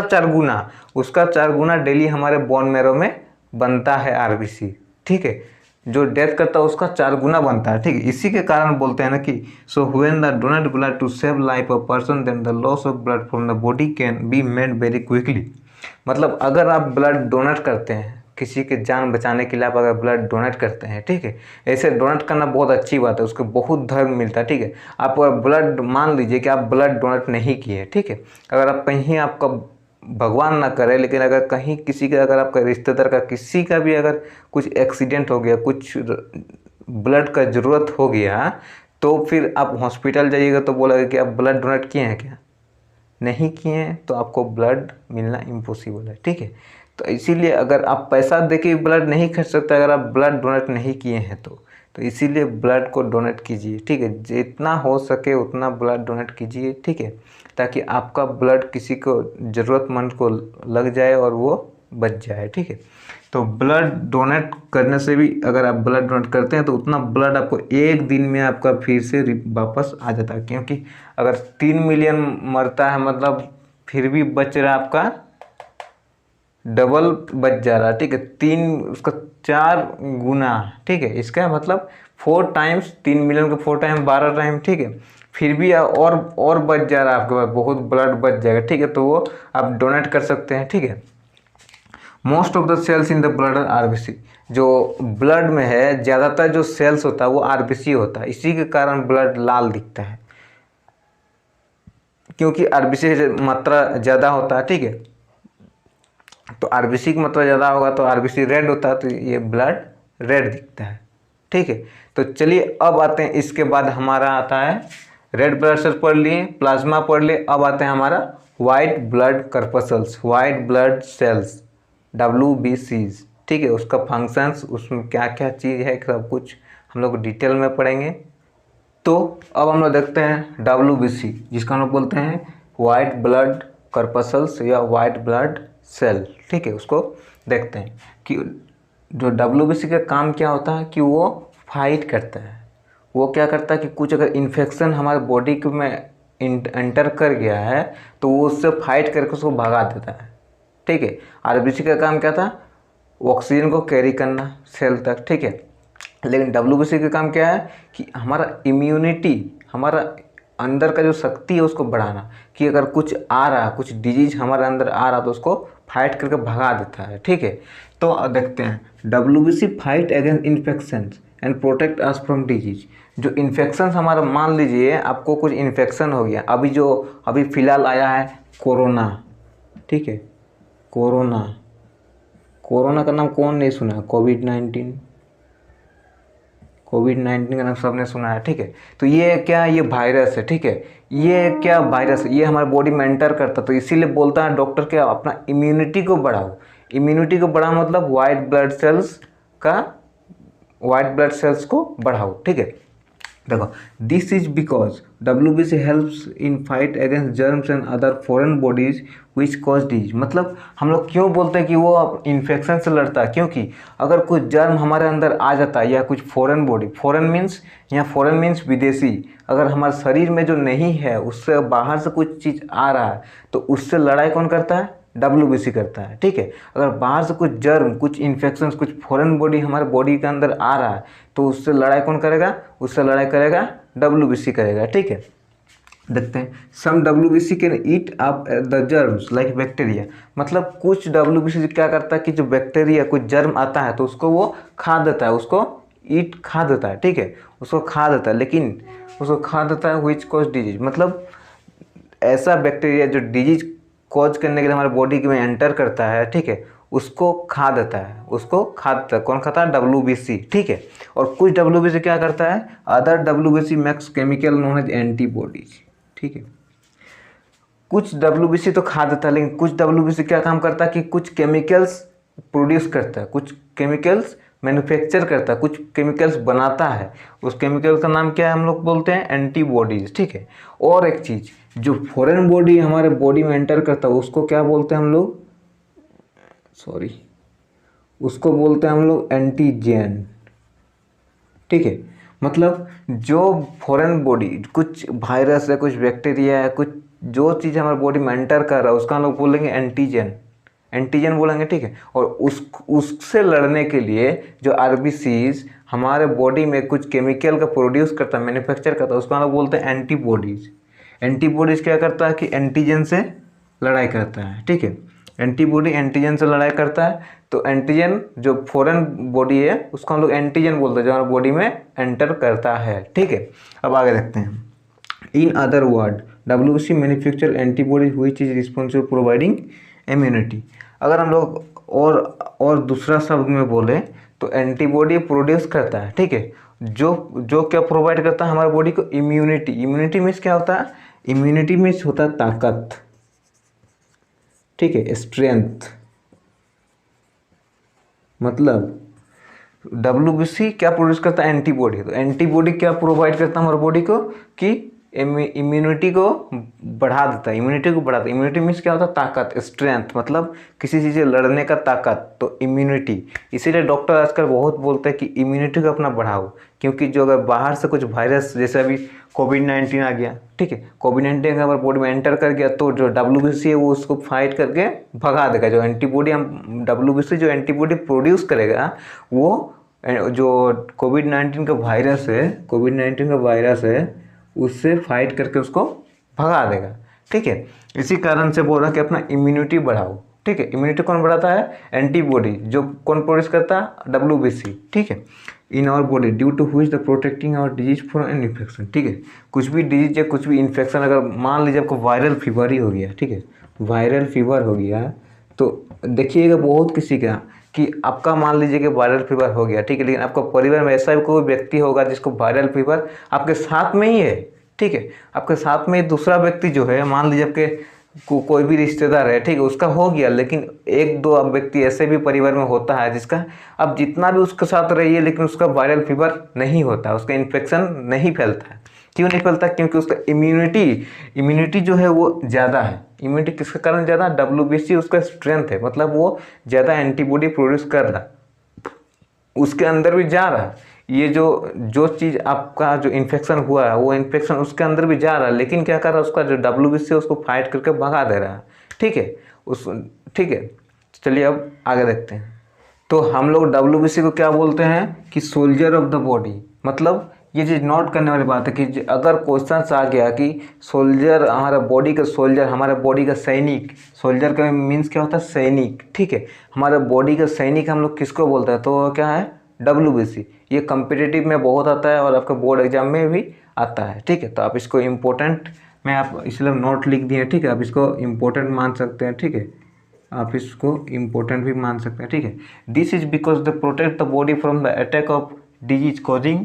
4 गुना डेली हमारे बोन मैरो में बनता है आरबीसी, ठीक है। जो डेथ करता है उसका 4 गुना बनता है, ठीक है। इसी के कारण बोलते हैं ना कि so when the donate blood to save life of person then the loss of blood from the body can be made very quickly. मतलब अगर आप ब्लड डोनेट करते हैं, किसी के जान बचाने के लिए आप अगर ब्लड डोनेट करते हैं, ठीक है, ऐसे डोनेट करना बहुत अच्छी बात है, उसको बहुत धर्म मिलता है, ठीक है। आप अगर ब्लड, मान लीजिए कि आप ब्लड डोनेट नहीं किए, ठीक है, अगर आप कहीं, आपका भगवान ना करे, लेकिन अगर कहीं किसी का, अगर आपका रिश्तेदार का किसी का भी अगर कुछ एक्सीडेंट हो गया, कुछ ब्लड का ज़रूरत हो गया, तो फिर आप हॉस्पिटल जाइएगा तो बोलेगा कि आप ब्लड डोनेट किए हैं क्या, नहीं किए हैं, तो आपको ब्लड मिलना इम्पॉसिबल है, ठीक है। तो इसीलिए अगर आप पैसा देके ब्लड नहीं खरीद सकते, अगर आप ब्लड डोनेट नहीं किए हैं तो इसीलिए ब्लड को डोनेट कीजिए, ठीक है। जितना हो सके उतना ब्लड डोनेट कीजिए, ठीक है, ताकि आपका ब्लड किसी को ज़रूरतमंद को लग जाए और वो बच जाए, ठीक है। तो ब्लड डोनेट करने से भी, अगर आप ब्लड डोनेट करते हैं तो उतना ब्लड आपको एक दिन में आपका फिर से वापस आ जाता है, क्योंकि अगर 3 मिलियन मरता है मतलब फिर भी बच रहा है आपका डबल बच जा रहा है, ठीक है, 3 उसका 4 गुना, ठीक है। इसका मतलब 4 टाइम्स, 3 मिलियन का 4 टाइम 12 टाइम, ठीक है, फिर भी और बच जा रहा है आपके पास, बहुत ब्लड बच जाएगा, ठीक है। तो वो आप डोनेट कर सकते हैं, ठीक है। Most of the cells in the blood are RBC. जो ब्लड में है ज़्यादातर जो सेल्स होता है वो आरबीसी होता है, इसी के कारण ब्लड लाल दिखता है, क्योंकि आरबीसी की मात्रा ज़्यादा होता है, ठीक है। तो आरबीसी की मात्रा ज़्यादा होगा तो आरबीसी रेड होता है, तो ये ब्लड रेड दिखता है, ठीक है। तो चलिए अब आते हैं, इसके बाद हमारा आता है रेड ब्लड सेल्स पढ़ लिए, प्लाज्मा पढ़ लिए, अब आते हैं हमारा white blood corpuscles, white blood cells, WBCs, ठीक है। उसका फंक्शंस, उसमें क्या क्या चीज़ है, सब कुछ हम लोग डिटेल में पढ़ेंगे। तो अब हम लोग देखते हैं WBC, जिसका हम लोग बोलते हैं वाइट ब्लड कर्पसल्स या वाइट ब्लड सेल, ठीक है। उसको देखते हैं कि जो WBC का काम क्या होता है, कि वो फाइट करता है, वो क्या करता है कि कुछ अगर इन्फेक्शन हमारे बॉडी में एंटर कर गया है तो वो उससे फाइट करके उसको भगा देता है, ठीक है। आरबीसी का काम क्या था, ऑक्सीजन को कैरी करना सेल तक, ठीक है। लेकिन WBC का काम क्या है कि हमारा इम्यूनिटी, हमारा अंदर का जो शक्ति है उसको बढ़ाना, कि अगर कुछ आ रहा, कुछ डिजीज हमारे अंदर आ रहा तो उसको फाइट करके भगा देता है, ठीक है। तो देखते हैं WBC fight against infection and protect us from disease. जो इन्फेक्शन हमारा, मान लीजिए आपको कुछ इन्फेक्शन हो गया, अभी फ़िलहाल आया है कोरोना, ठीक है, कोरोना का नाम कौन नहीं सुना है, कोविड-19 का नाम सबने सुना है, ठीक है। तो ये क्या, ये वायरस है, ठीक है, ये क्या वायरस है, ये हमारे बॉडी में एंटर करता, तो इसीलिए बोलता है डॉक्टर क्या, अपना इम्यूनिटी को बढ़ाओ। इम्यूनिटी को बढ़ाओ मतलब वाइट ब्लड सेल्स को बढ़ाओ, ठीक है। देखो, this is because WBC helps in fight against germs and other foreign bodies which cause disease. मतलब हम लोग क्यों बोलते हैं कि वो इन्फेक्शन से लड़ता है, क्योंकि अगर कुछ जर्म हमारे अंदर आ जाता है या कुछ फॉरेन बॉडी, फॉरेन मीन्स यहाँ फॉरेन मीन्स विदेशी, अगर हमारे शरीर में जो नहीं है उससे बाहर से कुछ चीज़ आ रहा है तो उससे लड़ाई कौन करता है, WBC करता है। ठीक है, अगर बाहर से कुछ जर्म, कुछ इन्फेक्शन, कुछ फॉरेन बॉडी हमारे बॉडी के अंदर आ रहा है तो उससे लड़ाई कौन करेगा, उससे लड़ाई करेगा WBC करेगा। ठीक है, देखते हैं, सम WBC can eat up the germs like bacteria. मतलब कुछ WBC क्या करता है कि जो बैक्टीरिया, कुछ जर्म आता है तो उसको वो खा देता है, उसको ईट खा देता है। ठीक है, उसको खा देता है, लेकिन उसको खा देता है विच कॉज डिजीज। मतलब ऐसा बैक्टीरिया जो डिजीज कॉज करने के लिए हमारे बॉडी में एंटर करता है, ठीक है, उसको खा देता है, उसको खा देता है। कौन खाता है, WBC। ठीक है, और कुछ WBC क्या करता है, other WBC makes chemical known as antibodies. ठीक है, कुछ WBC तो खा देता है, लेकिन कुछ WBC क्या काम करता है कि कुछ केमिकल्स प्रोड्यूस करता है, कुछ केमिकल्स मैन्युफैक्चर करता है, कुछ केमिकल्स बनाता है। उस केमिकल का नाम क्या है, हम लोग बोलते हैं एंटीबॉडीज। ठीक है, और एक चीज़, जो फॉरेन बॉडी हमारे बॉडी में एंटर करता है उसको क्या बोलते हैं हम लोग, उसको बोलते हैं हम लोग एंटीजन। ठीक है, मतलब जो फॉरेन बॉडी, कुछ वायरस है, कुछ बैक्टीरिया है, कुछ जो चीज़ हमारे बॉडी में एंटर कर रहा है उसका हम लोग बोलेंगे एंटीजन, एंटीजन बोलेंगे। ठीक है, और उससे लड़ने के लिए जो RBCs हमारे बॉडी में कुछ केमिकल का प्रोड्यूस करता है, मैन्युफैक्चर करता है, उसको हम लोग बोलते हैं एंटीबॉडीज। एंटीबॉडीज क्या करता है कि एंटीजन से लड़ाई करता है। ठीक है, एंटीबॉडी एंटीजन से लड़ाई करता है, तो एंटीजन जो फॉरेन बॉडी है उसको हम लोग एंटीजन बोलते हैं, जो हमारे बॉडी में एंटर करता है। ठीक है, अब आगे देखते हैं। In other word WBC manufacture antibody which is responsible providing immunity. अगर हम लोग और दूसरा शब्द में बोले तो एंटीबॉडी प्रोड्यूस करता है। ठीक है, जो क्या प्रोवाइड करता है हमारे बॉडी को, इम्यूनिटी। इम्यूनिटी मीन्स क्या होता है, इम्यूनिटी मीन्स होता है ताकत। ठीक है, स्ट्रेंथ। मतलब WBC क्या प्रोड्यूस करता है, एंटीबॉडी। तो एंटीबॉडी क्या प्रोवाइड करता है हमारे बॉडी को कि इम्यूनिटी को बढ़ा देता है, इम्यूनिटी को बढ़ाता है। इम्यूनिटी मीन्स क्या होता है, ताकत, स्ट्रेंथ, मतलब किसी चीज़ से लड़ने का ताकत, तो इम्यूनिटी। इसीलिए डॉक्टर आजकल बहुत बोलते हैं कि इम्यूनिटी को अपना बढ़ाओ, क्योंकि जो अगर बाहर से कुछ वायरस, जैसे अभी कोविड-19 आ गया, ठीक है, कोविड-19 अगर हमारे बॉडी में एंटर कर गया तो जो WBC है वो उसको फाइट करके भगा देगा। जो एंटीबॉडी हम WBC जो एंटीबॉडी प्रोड्यूस करेगा वो जो कोविड-19 का वायरस है, कोविड-19 का वायरस है, उससे फाइट करके उसको भगा देगा। ठीक है, इसी कारण से बोल रहा कि अपना इम्यूनिटी बढ़ाओ। ठीक है, इम्यूनिटी कौन बढ़ाता है, एंटीबॉडी। जो कौन प्रोड्यूस करता है, WBC। ठीक है, in our body due to which the protecting our disease from an infection. ठीक है, कुछ भी डिजीज या कुछ भी इन्फेक्शन, अगर मान लीजिए आपको वायरल फीवर ही हो गया, ठीक है, वायरल फीवर हो गया, तो देखिएगा बहुत किसी का कि आपका मान लीजिए कि वायरल फीवर हो गया, ठीक है, लेकिन आपका परिवार में ऐसा भी कोई व्यक्ति होगा जिसको वायरल फीवर आपके साथ में ही है। ठीक है, आपके साथ में दूसरा व्यक्ति जो है, मान लीजिए आपके कोई भी रिश्तेदार है, ठीक है, उसका हो गया, लेकिन एक दो अब व्यक्ति ऐसे भी परिवार में होता है जिसका, अब जितना भी उसके साथ रहिए लेकिन उसका वायरल फीवर नहीं होता, उसका इन्फेक्शन नहीं फैलता है। क्यों नहीं फैलता, क्योंकि उसका इम्यूनिटी जो है वो ज़्यादा है। इम्यूनिटी किसके कारण ज़्यादा, WBC उसका स्ट्रेंथ है, मतलब वो ज़्यादा एंटीबॉडी प्रोड्यूस कर रहा, उसके अंदर भी जा रहा। ये जो चीज़ आपका जो इन्फेक्शन हुआ है वो इन्फेक्शन उसके अंदर भी जा रहा है, लेकिन क्या कर रहा है, उसका जो WBC है उसको फाइट करके भगा दे रहा है। ठीक है, ठीक है, चलिए अब आगे देखते हैं। तो हम लोग WBC को क्या बोलते हैं कि सोल्जर ऑफ द बॉडी। मतलब ये चीज़ नोट करने वाली बात है कि अगर क्वेश्चन आ गया कि सोल्जर, हमारा बॉडी का सोल्जर, हमारे बॉडी का सैनिक, सोल्जर का मीन्स क्या होता है, सैनिक। ठीक है, हमारे बॉडी का सैनिक हम लोग किसको बोलते हैं, तो क्या है, WBC। ये कम्पिटिटिव में बहुत आता है और आपका बोर्ड एग्जाम में भी आता है। ठीक है, तो आप इसको इम्पोर्टेंट में आप इसलिए नोट लिख दिए। ठीक है, आप इसको इम्पोर्टेंट मान सकते हैं। ठीक है, आप इसको इम्पोर्टेंट भी मान सकते हैं। ठीक है, this is because the protect the body from the attack of disease causing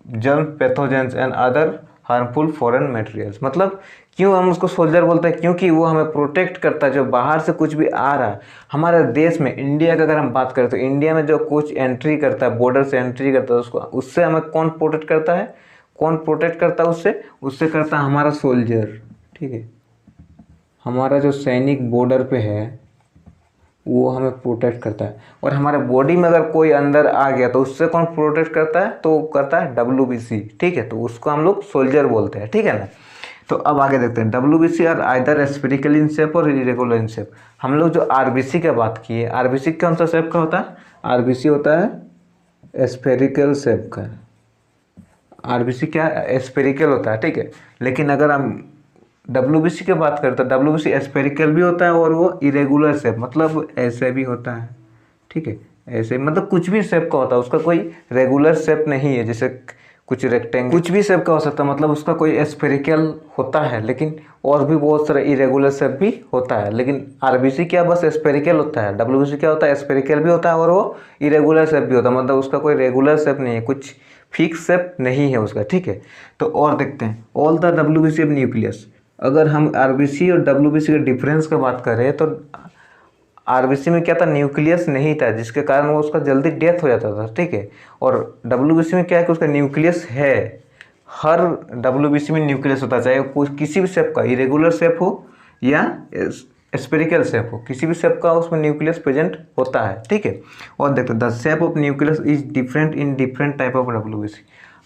germ pathogens and other harmful foreign materials. मतलब क्यों हम उसको सोल्जर बोलते हैं? क्योंकि वो हमें प्रोटेक्ट करता है। जो बाहर से कुछ भी आ रहा है हमारे देश में, इंडिया का अगर हम बात करें तो इंडिया में जो कुछ एंट्री करता है, बॉर्डर से एंट्री करता है, उसको उससे हमें कौन प्रोटेक्ट करता है? कौन प्रोटेक्ट करता है उससे? उससे करता है हमारा सोल्जर। ठीक है, हमारा जो सैनिक बॉर्डर पे है वो हमें प्रोटेक्ट करता है। और हमारे बॉडी में अगर कोई अंदर आ गया तो उससे कौन प्रोटेक्ट करता है? तो करता है WBC। ठीक है, तो उसको हम लोग सोल्जर बोलते हैं। ठीक है ना। तो अब आगे देखते हैं, WBC are either spherical in shape और इरेगुलर इन शेप। हम लोग जो RBC की बात किए, RBC कौन सा शेप का होता है? RBC होता है स्फेरिकल शेप का। RBC क्या स्फेरिकल होता है। ठीक है, लेकिन अगर हम WBC की बात करते हैं, WBC स्फेरिकल भी होता है और वो इरेगुलर शेप, मतलब ऐसे भी होता है। ठीक है, ऐसे मतलब कुछ भी शेप का होता है, उसका कोई रेगुलर शेप नहीं है। जैसे कुछ रेक्टेंगल, कुछ भी शेप का हो सकता है, मतलब उसका कोई स्फेरिकल होता है, लेकिन और भी बहुत सारे इरेगुलर शेप भी होता है। लेकिन RBC क्या बस स्फेरिकल होता है, WBC क्या होता है? स्फेरिकल भी होता है और वो इरेगुलर शेप भी होता है, मतलब उसका कोई रेगुलर शेप नहीं है, कुछ फिक्स शेप नहीं है उसका। ठीक है, तो और देखते हैं, ऑल द WBC न्यूक्लियस। अगर हम RBC और WBC के डिफरेंस का बात करें तो RBC में क्या था? न्यूक्लियस नहीं था, जिसके कारण वो उसका जल्दी डेथ हो जाता था। ठीक है, और WBC में क्या है कि उसका न्यूक्लियस है। हर WBC में न्यूक्लियस होता है, चाहे वो किसी भी शेप का, इरेगुलर शेप हो या स्पेरिकल शेप हो, किसी भी शेप का उसमें न्यूक्लियस प्रेजेंट होता है। ठीक है, और देखते हैं, the shape of nucleus is different in different type of WBC।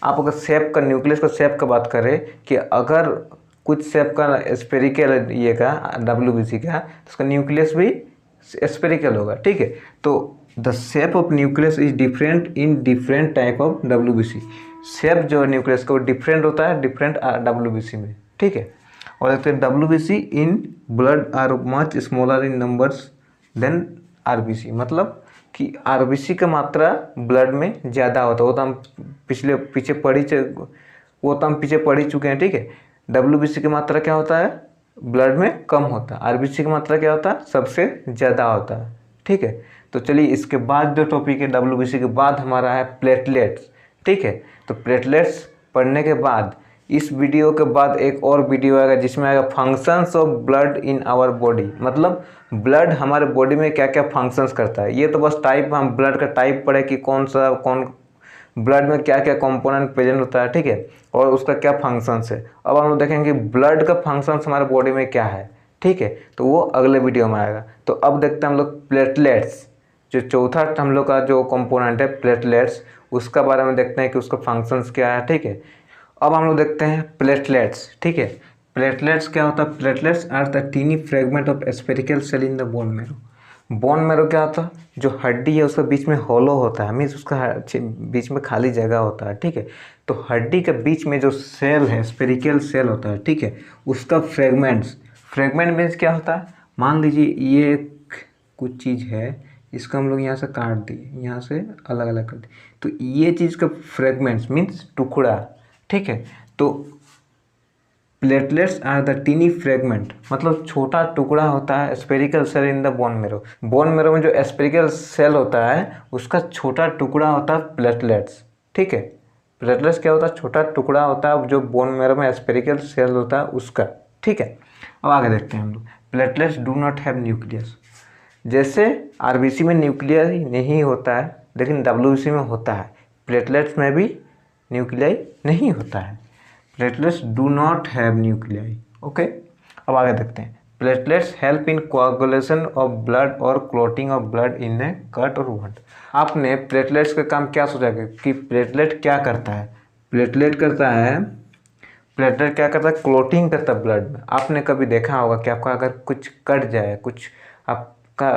आप अगर शेप का, न्यूक्लियस का शेप का बात करें कि अगर कुछ शेप का स्पेरिकल ये का WBC का, तो उसका न्यूक्लियस भी स्पेरिकल होगा। ठीक है, तो the shape of nucleus is different in different type of WBC। Shape जो है न्यूक्लियस का वो डिफरेंट होता है डिफरेंट WBC में। ठीक है, और देखते हैं, WBC in blood are much smaller in numbers than RBC। मतलब कि RBC का मात्रा ब्लड में ज़्यादा होता है। वो तो हम पीछे पढ़ ही चुके हैं। ठीक है, WBC की मात्रा क्या होता है? ब्लड में कम होता है। RBC की मात्रा क्या होता है? सबसे ज़्यादा होता है। ठीक है, तो चलिए इसके बाद जो टॉपिक है WBC के बाद हमारा है प्लेटलेट्स। ठीक है, तो प्लेटलेट्स पढ़ने के बाद इस वीडियो के बाद एक और वीडियो आएगा जिसमें आएगा functions of blood in our body. मतलब ब्लड हमारे बॉडी में क्या क्या फंक्शंस करता है। ये तो बस टाइप, हम ब्लड का टाइप पढ़े कि कौन ब्लड में क्या क्या कंपोनेंट प्रेजेंट होता है। ठीक है, और उसका क्या फंक्शंस है। अब हम लोग देखेंगे ब्लड का फंक्शंस हमारे बॉडी में क्या है। ठीक है, तो वो अगले वीडियो में आएगा। तो अब देखते हैं हम लोग प्लेटलेट्स, जो चौथा हम लोग का जो कंपोनेंट है प्लेटलेट्स, उसका बारे में देखते हैं कि उसका फंक्शंस क्या है। ठीक है, अब हम लोग देखते हैं प्लेटलेट्स। ठीक है, प्लेटलेट्स क्या होता है? Platelets are the tiny fragment of spherical cell in the bone marrow. Bone marrow क्या होता है? जो हड्डी है उसका बीच में हॉलो होता है, मीन्स उसका बीच में खाली जगह होता है। ठीक है, तो हड्डी के बीच में जो सेल है, स्फेरिकल सेल होता है। ठीक है, उसका फ्रेगमेंट मीन्स क्या होता है? मान लीजिए ये कुछ चीज़ है, इसका हम लोग यहाँ से काट दिए, यहाँ से अलग अलग कर दिए, तो ये चीज़ का फ्रेगमेंट्स मीन्स टुकड़ा। ठीक है, तो platelets are the tiny fragment, मतलब छोटा टुकड़ा होता है spherical cell in the bone marrow. Bone marrow में जो स्पेरिकल सेल होता है उसका छोटा टुकड़ा होता है प्लेटलेट्स। ठीक है, प्लेटलेट्स क्या होता है? छोटा टुकड़ा होता है जो बोन मैरो में स्पेरिकल सेल होता है उसका। ठीक है, अब आगे देखते हैं हम लोग, platelets do not have nucleus. जैसे RBC में न्यूक्लियर नहीं होता है, लेकिन WBC में होता है। प्लेटलेट्स में भी न्यूक्लियाई नहीं होता है। Platelets do not have nuclei. Okay, अब आगे देखते हैं, platelets help in coagulation of blood और clotting of blood in a cut or wound. आपने प्लेटलेट्स का काम क्या सोचा कि प्लेटलेट क्या करता है? प्लेटलेट क्या करता है? क्लॉटिंग करता है ब्लड में। आपने कभी देखा होगा कि आपका अगर कुछ कट जाए, कुछ आपका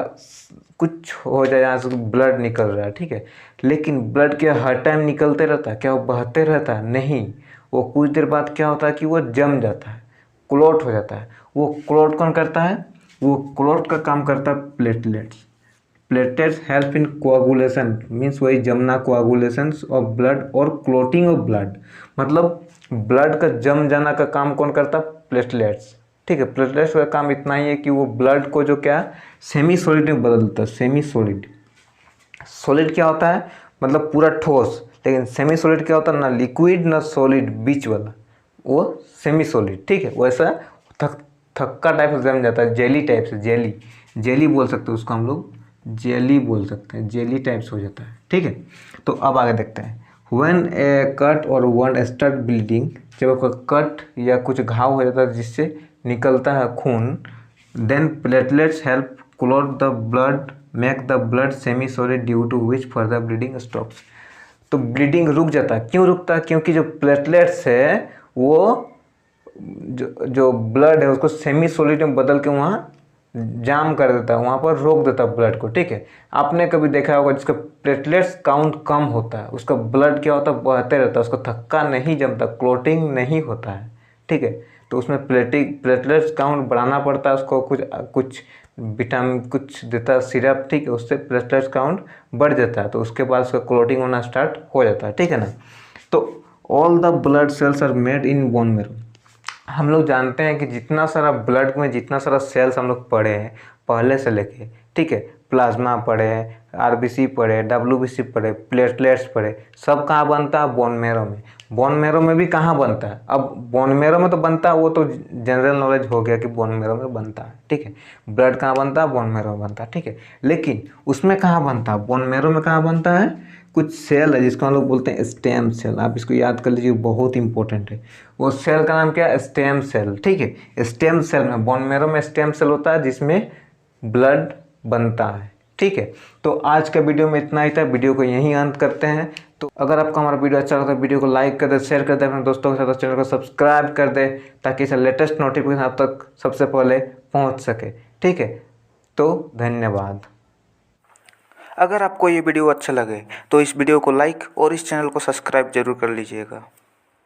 कुछ हो जाए, यहाँ से ब्लड निकल रहा है। ठीक है, लेकिन ब्लड क्या हर टाइम निकलते रहता है? क्या वो बहते रहता है? नहीं, वो कुछ देर बाद क्या होता है कि वो जम जाता है, क्लॉट हो जाता है। वो क्लॉट कौन करता है? वो क्लॉट का काम करता है platelets. Platelets help in coagulation, means वही जमना, कोआगुलेशन ऑफ ब्लड और क्लॉटिंग ऑफ ब्लड, मतलब ब्लड का जम जाना का काम कौन करता है? प्लेटलेट्स। ठीक है, प्लेटलेट्स का काम इतना ही है कि वो ब्लड को जो क्या सेमी सॉलिड में बदल देता है। सेमी सॉलिड, सॉलिड क्या होता है? मतलब पूरा ठोस, लेकिन सेमी सॉलिड क्या होता है? ना लिक्विड ना सॉलिड, बीच वाला, वो सेमी सॉलिड। ठीक है, वैसा थक्का टाइप से जम जाता है, जेली टाइप से, जेली बोल सकते हैं उसको हम लोग, जेली बोल सकते हैं, जेली टाइप से हो जाता है। ठीक है, तो अब आगे देखते हैं। व्हेन ए कट और वन स्टार्ट ब्लीडिंग, जब आपका कट या कुछ घाव हो जाता है जिससे निकलता है खून, then platelets help clot the blood, make the blood semi solid, due to which further bleeding stops. तो ब्लीडिंग रुक जाता है। क्यों रुकता है? क्योंकि जो प्लेटलेट्स है वो जो ब्लड है उसको सेमी सॉलिड में बदल के वहाँ जाम कर देता है, वहाँ पर रोक देता है ब्लड को। ठीक है, आपने कभी देखा होगा जिसका प्लेटलेट्स काउंट कम होता है उसका ब्लड क्या होता है, बहते रहता है, उसको थक्का नहीं जमता, क्लोटिंग नहीं होता है। ठीक है, तो उसमें प्लेटलेट्स काउंट बढ़ाना पड़ता है उसको, कुछ विटामिन कुछ देता है सिरप। ठीक है, उससे प्लेटलेट्स काउंट बढ़ जाता है, तो उसके बाद उसका क्लोटिंग होना स्टार्ट हो जाता है। ठीक है ना। तो all the blood cells are made in bone marrow. हम लोग जानते हैं कि जितना सारा ब्लड में जितना सारा सेल्स हम लोग पढ़े हैं पहले से लेके, ठीक है, प्लाज्मा पढ़े, आरबीसी पढ़े, डब्ल्यूबीसी पढ़े, प्लेटलेट्स पढ़े, सब कहाँ बनता है? बोन मैरो में। बोन मैरो में भी कहाँ बनता है? अब बोन मैरो में तो बनता है, वो तो जनरल नॉलेज हो गया कि बोन मैरो में बनता है। ठीक है, ब्लड कहाँ बनता है? बोन मैरो में बनता है। ठीक है, लेकिन उसमें कहाँ बनता है? बोन मैरो में कहाँ बनता है? कुछ सेल है जिसको हम लोग बोलते हैं स्टेम सेल, आप इसको याद कर लीजिए, बहुत इंपॉर्टेंट है। वो सेल का नाम क्या है? Stem cell. ठीक है, स्टेम सेल में, बोन मैरो में स्टेम सेल होता है जिसमें ब्लड बनता है। ठीक है, तो आज का वीडियो में इतना ही था, वीडियो को यहीं अंत करते हैं। तो अगर आपको हमारा वीडियो अच्छा लगता है वीडियो को लाइक कर दे, शेयर कर दे, अपने दोस्तों के साथ चैनल को सब्सक्राइब कर दे, ताकि इसे लेटेस्ट नोटिफिकेशन आप तक सबसे पहले पहुंच सके। ठीक है, तो धन्यवाद। अगर आपको ये वीडियो अच्छा लगे तो इस वीडियो को लाइक और इस चैनल को सब्सक्राइब जरूर कर लीजिएगा।